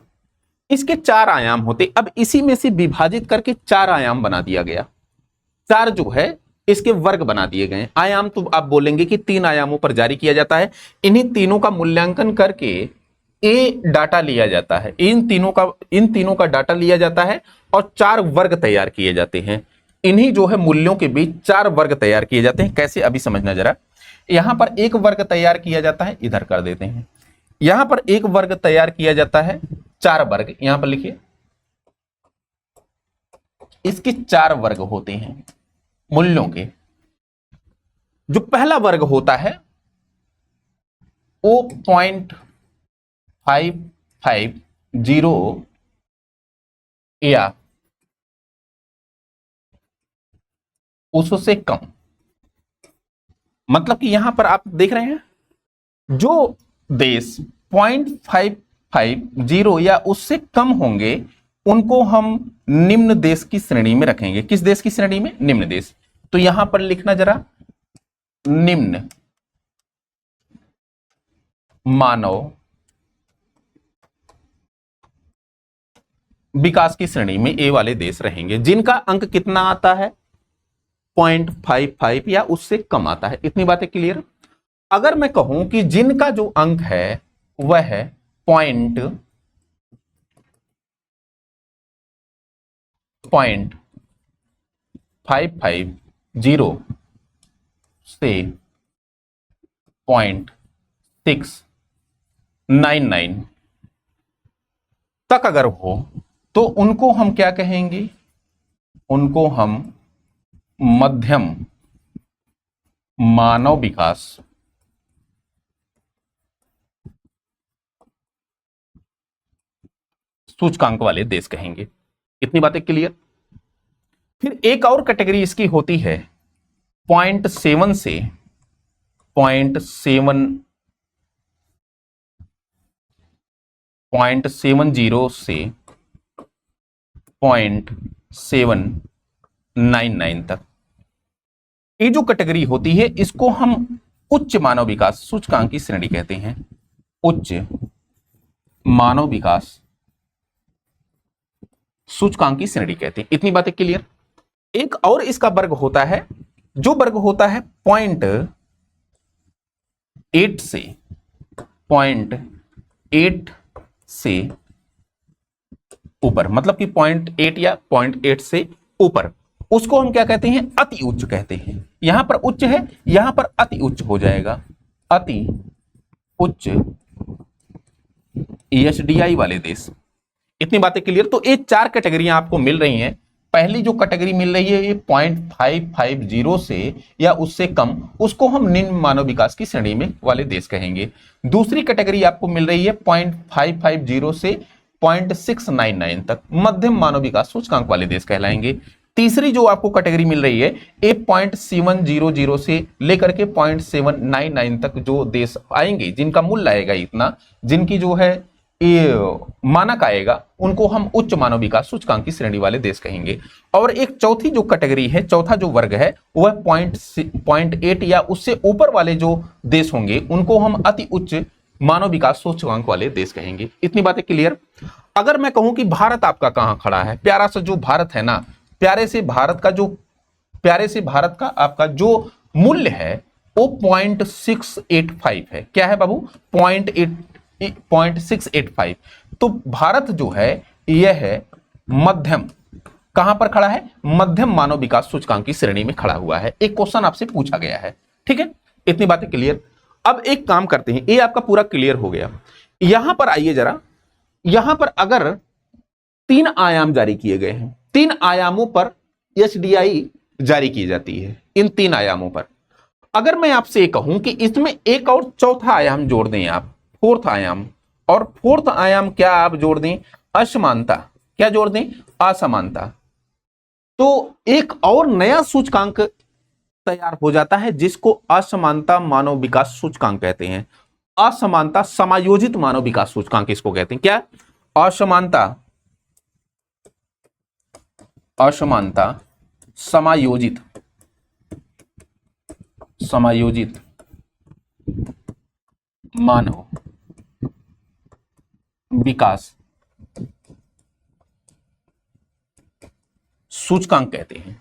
इसके 4 आयाम होते, अब इसी में से विभाजित करके 4 आयाम बना दिया गया, 4 जो है इसके वर्ग बना दिए गए। आयाम तो आप बोलेंगे कि 3 आयामों पर जारी किया जाता है, इन्हीं तीनों का मूल्यांकन करके ए डाटा लिया जाता है, इन तीनों का डाटा लिया जाता है और 4 वर्ग तैयार किए जाते हैं। इन्हीं जो है मूल्यों के बीच 4 वर्ग तैयार किए जाते हैं। कैसे, अभी समझना जरा। यहां पर एक वर्ग तैयार किया जाता है, इधर कर देते हैं। यहां पर एक वर्ग तैयार किया जाता है, 4 वर्ग यहां पर लिखिए, इसके 4 वर्ग होते हैं मूल्यों के। जो पहला वर्ग होता है वो 0.550 या उससे कम, मतलब कि यहां पर आप देख रहे हैं जो देश 0.550 या उससे कम होंगे उनको हम निम्न देश की श्रेणी में रखेंगे। किस देश की श्रेणी में? निम्न देश। तो यहां पर लिखना जरा, निम्न मानव विकास की श्रेणी में ए वाले देश रहेंगे, जिनका अंक कितना आता है? 0.55 या उससे कम आता है। इतनी बातें क्लियर। अगर मैं कहूं कि जिनका जो अंक है वह है 0.550 से 0.699 तक अगर हो तो उनको हम क्या कहेंगे? उनको हम मध्यम मानव विकास सूचकांक वाले देश कहेंगे। इतनी बातें क्लियर। फिर एक और कैटेगरी इसकी होती है 0.7 से 0.70 से 0.799 तक। ये जो कैटेगरी होती है इसको हम उच्च मानव विकास सूचकांक की श्रेणी कहते हैं। उच्च मानव विकास सूचकांक की श्रेणी कहते हैं। इतनी बातें क्लियर। एक और इसका वर्ग होता है, जो वर्ग होता है 0.8 से 0.8 से ऊपर, मतलब कि 0.8 या 0.8 से ऊपर, उसको हम क्या कहते हैं? अति उच्च कहते हैं। यहां पर उच्च है, यहां पर अति उच्च हो जाएगा। अति उच्च ESDI वाले देश। इतनी बातें क्लियर। तो ये 4 कैटेगरियां आपको मिल रही हैं। पहली जो कैटेगरी मिल रही है ये 0.550 से या उससे कम, उसको हम निम्न मानव विकास की श्रेणी में वाले देश कहेंगे। दूसरी कैटेगरी आपको मिल रही है 0.550 से 0.699 तक, मध्यम मानव विकास सूचकांक वाले देश कहलाएंगे। तीसरी जो आपको कैटेगरी मिल रही है 0.700 से लेकर के 0.799 तक जो देश आएंगे, जिनका मूल्य आएगा इतना, जिनकी जो है ये मानक आएगा, उनको हम उच्च मानव विकास सूचकांक की श्रेणी वाले देश कहेंगे। और एक चौथी जो कैटेगरी है, चौथा जो वर्ग है, वह 0.8 या उससे ऊपर वाले जो देश होंगे उनको हम अति उच्च मानव विकास सूचकांक वाले देश कहेंगे। इतनी बातें क्लियर। अगर मैं कहूं कि भारत आपका कहां खड़ा है, प्यारा सा जो भारत है ना, प्यारे से भारत का आपका जो मूल्य है वो 0.685 है। क्या है बाबू? 0.685। तो भारत जो है यह है मध्यम, कहां पर खड़ा है? मध्यम मानव विकास सूचकांक की श्रेणी में खड़ा हुआ है। एक क्वेश्चन आपसे पूछा गया है, ठीक है। इतनी बातें क्लियर। अब एक काम करते हैं, ये आपका पूरा क्लियर हो गया। यहां पर आइए जरा, यहां पर अगर 3 आयाम जारी किए गए हैं, 3 आयामों पर SDI जारी की जाती है। इन 3 आयामों पर अगर मैं आपसे कहूं कि इसमें एक और चौथा आयाम जोड़ दें आप, 4th आयाम, और 4th आयाम क्या आप जोड़ दें? असमानता। क्या जोड़ दें? असमानता। तो एक और नया सूचकांक तैयार हो जाता है जिसको असमानता मानव विकास सूचकांक कहते हैं। असमानता समायोजित मानव विकास सूचकांक इसको कहते हैं। क्या? असमानता समायोजित मानव विकास सूचकांक कहते हैं।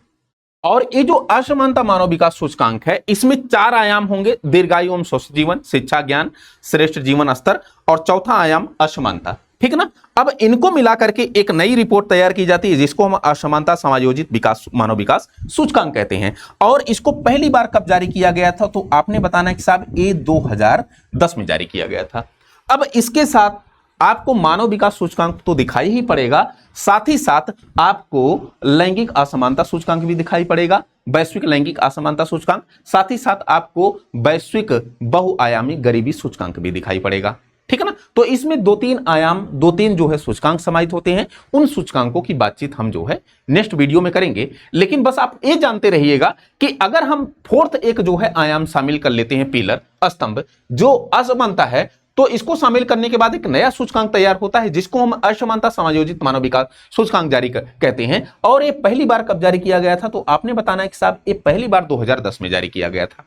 और ये जो असमानता मानव विकास सूचकांक है, इसमें 4 आयाम होंगे, दीर्घायु एवं स्वस्थ जीवन, शिक्षा ज्ञान, श्रेष्ठ जीवन स्तर, और चौथा आयाम असमानता। ठीक है ना। अब इनको मिलाकर के एक नई रिपोर्ट तैयार की जाती है, जिसको हम असमानता समायोजित विकास मानव विकास सूचकांक कहते हैं। और इसको पहली बार कब जारी किया गया था, तो आपने बताना है कि साहब ये 2010 में जारी किया गया था। अब इसके साथ आपको मानव विकास सूचकांक तो दिखाई ही पड़ेगा, साथ ही साथ आपको लैंगिक असमानता सूचकांक भी दिखाई पड़ेगा, वैश्विक लैंगिक असमानता सूचकांक, साथ ही साथ आपको वैश्विक बहुआयामी गरीबी सूचकांक भी दिखाई पड़ेगा। ठीक है ना। तो इसमें 2-3 आयाम, 2-3 जो है सूचकांक समाहित होते हैं। उन सूचकांकों की बातचीत हम जो है नेक्स्ट वीडियो में करेंगे। लेकिन बस आप ये जानते रहिएगा कि अगर हम फोर्थ एक जो है आयाम शामिल कर लेते हैं, पिलर स्तंभ जो असमानता है, तो इसको शामिल करने के बाद एक नया सूचकांक तैयार होता है, जिसको हम असमानता समायोजित मानव विकास सूचकांक जारी कहते हैं। और ये पहली बार कब जारी किया गया था, तो आपने बताना है कि साहब ये पहली बार 2010 में जारी किया गया था।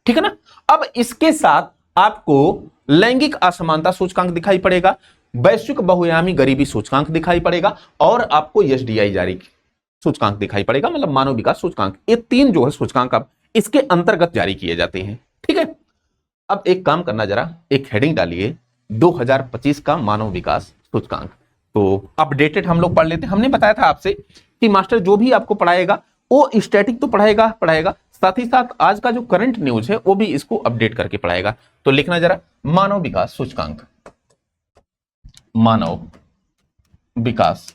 ठीक है ना। अब इसके साथ आपको लैंगिक असमानता सूचकांक दिखाई पड़ेगा, वैश्विक बहुआयामी गरीबी सूचकांक दिखाई पड़ेगा, और आपको एसडीआई जारी सूचकांक दिखाई पड़ेगा, मतलब मानव विकास सूचकांक। ये 3 जो है सूचकांक अब इसके अंतर्गत जारी किए जाते हैं। ठीक है। अब एक काम करना, जरा एक हेडिंग डालिए, 2025 का मानव विकास सूचकांक। तो अपडेटेड हम लोग पढ़ लेते हैं। हमने बताया था आपसे कि मास्टर जो भी आपको पढ़ाएगा वो स्टैटिक तो पढ़ाएगा, साथ ही साथ आज का जो करंट न्यूज है वो भी इसको अपडेट करके पढ़ाएगा। तो लिखना जरा, मानव विकास सूचकांक, मानव विकास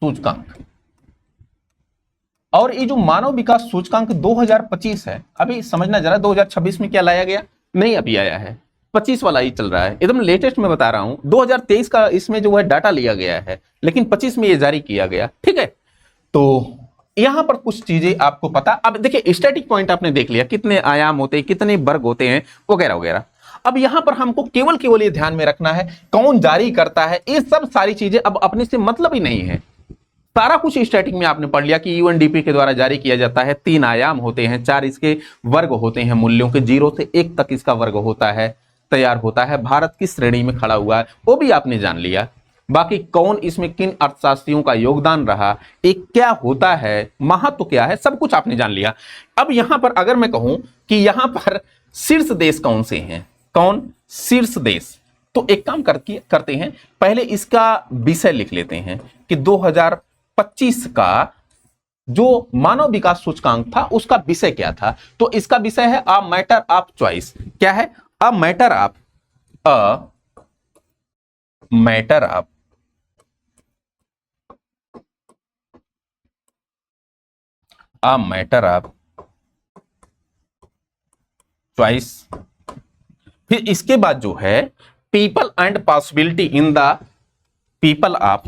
सूचकांक। और ये जो मानव विकास सूचकांक 2025 है, अभी समझना जरा, 2026 में क्या लाया गया, नहीं अभी आया है, 25 वाला ही चल रहा है, एकदम लेटेस्ट में बता रहा हूं। 2023 का इसमें जो है डाटा लिया गया है, लेकिन 25 में ये जारी किया गया। ठीक है। तो यहां पर कुछ चीजें आपको पता, अब देखिए स्टैटिक पॉइंट आपने देख लिया, कितने आयाम होते हैं, कितने वर्ग होते हैं, वगैरह वगैरह। अब यहां पर हमको केवल ये ध्यान में रखना है कौन जारी करता है, ये सब सारी चीजें अब अपने से मतलब ही नहीं है। सारा कुछ स्टैटिक में आपने पढ़ लिया कि यूएनडीपी के द्वारा जारी किया जाता है, 3 आयाम होते हैं, 4 इसके वर्ग होते हैं, मूल्यों के 0 से 1 तक इसका वर्ग होता है, तैयार होता है, भारत की श्रेणी में खड़ा हुआ है, वो भी आपने जान लिया। बाकी कौन इसमें किन अर्थशास्त्रियों का योगदान रहा, एक क्या होता है, महत्व क्या है, सब कुछ आपने जान लिया। अब यहां पर अगर मैं कहूं कि यहां पर शीर्ष देश कौन से हैं, कौन शीर्ष देश, तो एक काम करते हैं, पहले इसका विषय लिख लेते हैं कि 2025 का जो मानव विकास सूचकांक था उसका विषय क्या था। तो इसका विषय है अ मैटर ऑफ चॉइस। क्या है, अ मैटर ऑफ चॉइस। फिर इसके बाद जो है people and possibility in the people of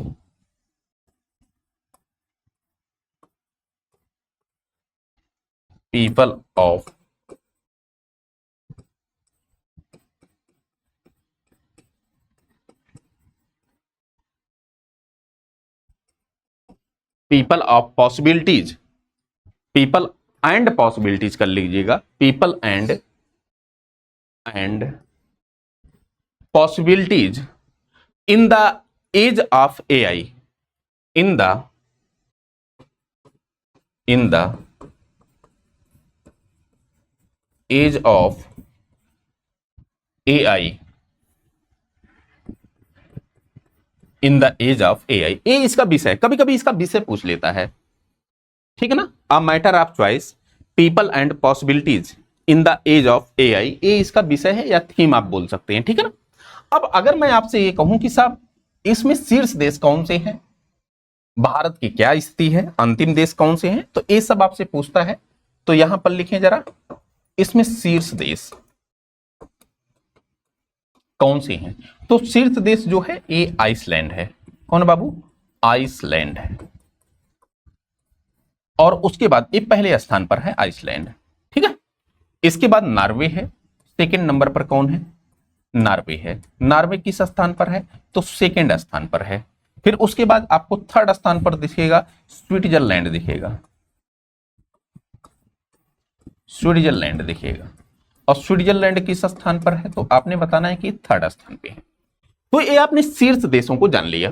possibilities, people and possibilities कर लीजिएगा, people and possibilities in the age of AI, in the age of AI, in the age of AI, ये इसका विषय, कभी कभी इसका विषय पूछ लेता है। ठीक है ना। A matter of choice, people and possibilities in the age of AI, ये इसका विषय है या थीम आप बोल सकते हैं। ठीक है ना। अब अगर मैं आपसे ये कहूं कि साहब इसमें शीर्ष देश कौन से हैं, भारत की क्या स्थिति है, अंतिम देश कौन से हैं, तो ये सब आपसे पूछता है। तो यहां पर लिखें जरा, इसमें शीर्ष देश कौन से हैं, तो शीर्ष देश जो है ये आइसलैंड है। कौन बाबू, आइसलैंड है। और उसके बाद ये पहले स्थान पर है आइसलैंड। ठीक है। इसके बाद नॉर्वे है, सेकंड नंबर पर कौन है, नॉर्वे है। नॉर्वे किस स्थान पर है, तो सेकंड स्थान पर है। फिर उसके बाद आपको थर्ड स्थान पर दिखेगा स्विट्जरलैंड दिखेगा, स्विट्जरलैंड दिखेगा। और स्विट्जरलैंड किस स्थान पर है, तो आपने बताना है कि थर्ड स्थान पे है। तो ये आपने शीर्ष देशों को जान लिया।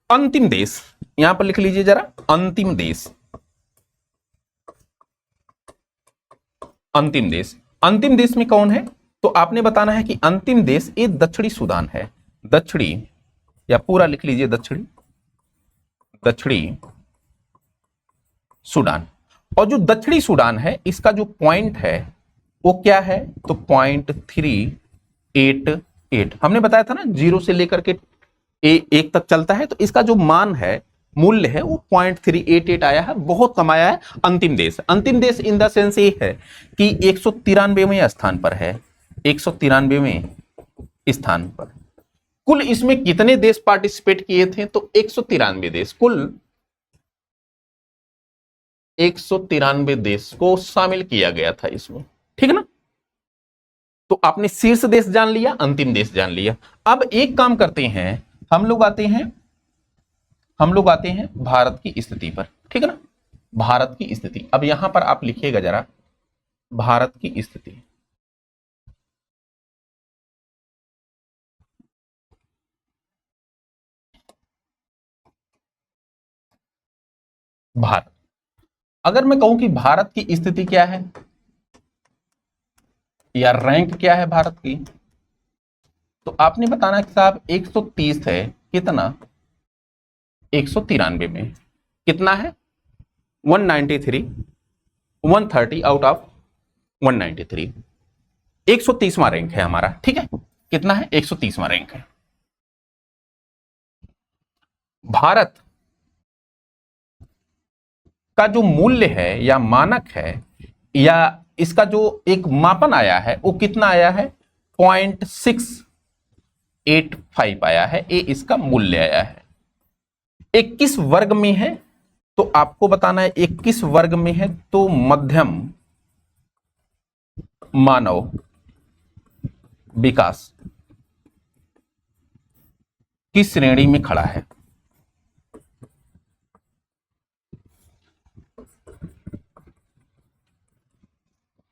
अंतिम देश यहां पर लिख लीजिए जरा, अंतिम देश। अंतिम देश, अंतिम देश में कौन है? तो आपने बताना है कि अंतिम देश ये दक्षिणी सूडान है। दक्षिणी, या पूरा लिख लीजिए दक्षिणी, दक्षिणी सूडान। और जो दक्षिणी सूडान है इसका जो पॉइंट है वो क्या है? तो 0.388। हमने बताया था ना 0 से लेकर के 1 तक चलता है, तो इसका जो मान है, मूल्य है, वो 0.388 आया है, बहुत कम आया है। अंतिम देश, अंतिम देश इन द सेंस ये है कि 193वें स्थान पर है, 193वें स्थान पर। कुल इसमें कितने देश पार्टिसिपेट किए थे? तो 193 देश, कुल 193 देश को शामिल किया गया था इसमें, ठीक है ना। तो आपने शीर्ष देश जान लिया, अंतिम देश जान लिया। अब एक काम करते हैं, हम लोग आते हैं भारत की स्थिति पर, ठीक है ना। भारत की स्थिति, अब यहां पर आप लिखिएगा जरा, भारत की स्थिति। भारत, अगर मैं कहूं कि भारत की स्थिति क्या है या रैंक क्या है भारत की, तो आपने बताना कि साहब 130 है, कितना? 193 में कितना है? 193, 130 आउट ऑफ 193, 130वां रैंक है हमारा, ठीक है। कितना है? 130वां रैंक है। भारत का जो मूल्य है या मानक है या इसका जो एक मापन आया है वो कितना आया है? 0.685 आया है, ये इसका मूल्य आया है। 21 वर्ग में है, तो आपको बताना है 21 वर्ग में है तो मध्यम मानव विकास की श्रेणी में खड़ा है।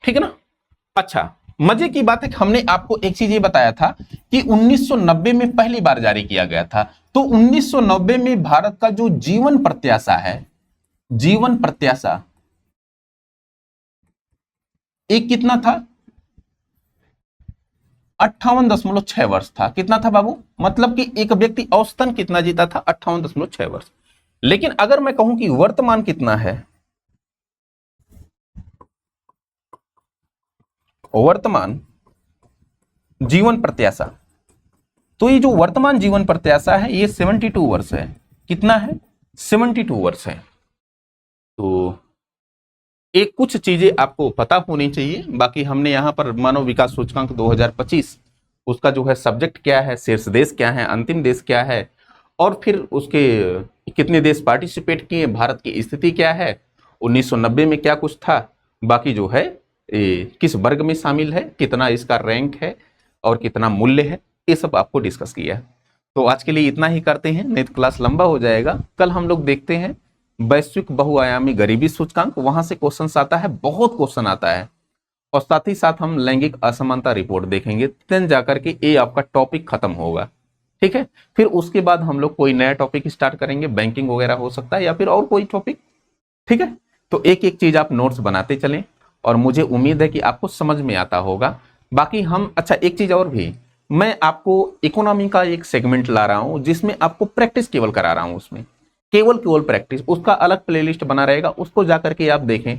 ठीक है ना। अच्छा, मजे की बात है कि हमने आपको एक चीज ये बताया था कि 1990 में पहली बार जारी किया गया था। तो 1990 में भारत का जो जीवन प्रत्याशा है, जीवन प्रत्याशा एक कितना था? 58.6 वर्ष था। कितना था बाबू? मतलब कि एक व्यक्ति औसतन कितना जीता था? 58.6 वर्ष। लेकिन अगर मैं कहूं कि वर्तमान कितना है, वर्तमान जीवन प्रत्याशा, तो ये जो वर्तमान जीवन प्रत्याशा है ये 72 वर्ष है। कितना है? 72 वर्ष है। तो एक कुछ चीजें आपको पता होनी चाहिए। बाकी हमने यहां पर मानव विकास सूचकांक 2025 उसका जो है सब्जेक्ट क्या है, शीर्ष देश क्या है, अंतिम देश क्या है, और फिर उसके कितने देश पार्टिसिपेट किए, भारत की स्थिति क्या है, 1990 में क्या कुछ था, बाकी जो है किस वर्ग में शामिल है, कितना इसका रैंक है और कितना मूल्य है, ये सब आपको डिस्कस किया है। तो आज के लिए इतना ही करते हैं, नहीं तो क्लास लंबा हो जाएगा। कल हम लोग देखते हैं वैश्विक बहुआयामी गरीबी सूचकांक, वहां से क्वेश्चन आता है, बहुत क्वेश्चन आता है। और साथ ही साथ हम लैंगिक असमानता रिपोर्ट देखेंगे, देन जाकर के ये आपका टॉपिक खत्म होगा। ठीक है, फिर उसके बाद हम लोग कोई नया टॉपिक स्टार्ट करेंगे, बैंकिंग वगैरह हो सकता है या फिर और कोई टॉपिक। ठीक है, तो एक एक चीज आप नोट्स बनाते चलें और मुझे उम्मीद है कि आपको समझ में आता होगा। बाकी हम, अच्छा एक चीज और भी, मैं आपको इकोनॉमी का एक सेगमेंट ला रहा हूं जिसमें आपको प्रैक्टिस केवल करा रहा हूं, उसमें केवल प्रैक्टिस, उसका अलग प्लेलिस्ट बना रहेगा, उसको जाकर के आप देखें,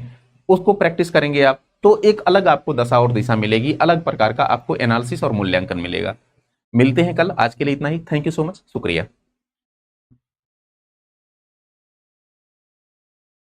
उसको प्रैक्टिस करेंगे आप, तो एक अलग आपको दशा और दिशा मिलेगी, अलग प्रकार का आपको एनालिसिस और मूल्यांकन मिलेगा। मिलते हैं कल, आज के लिए इतना ही। थैंक यू सो मच, शुक्रिया।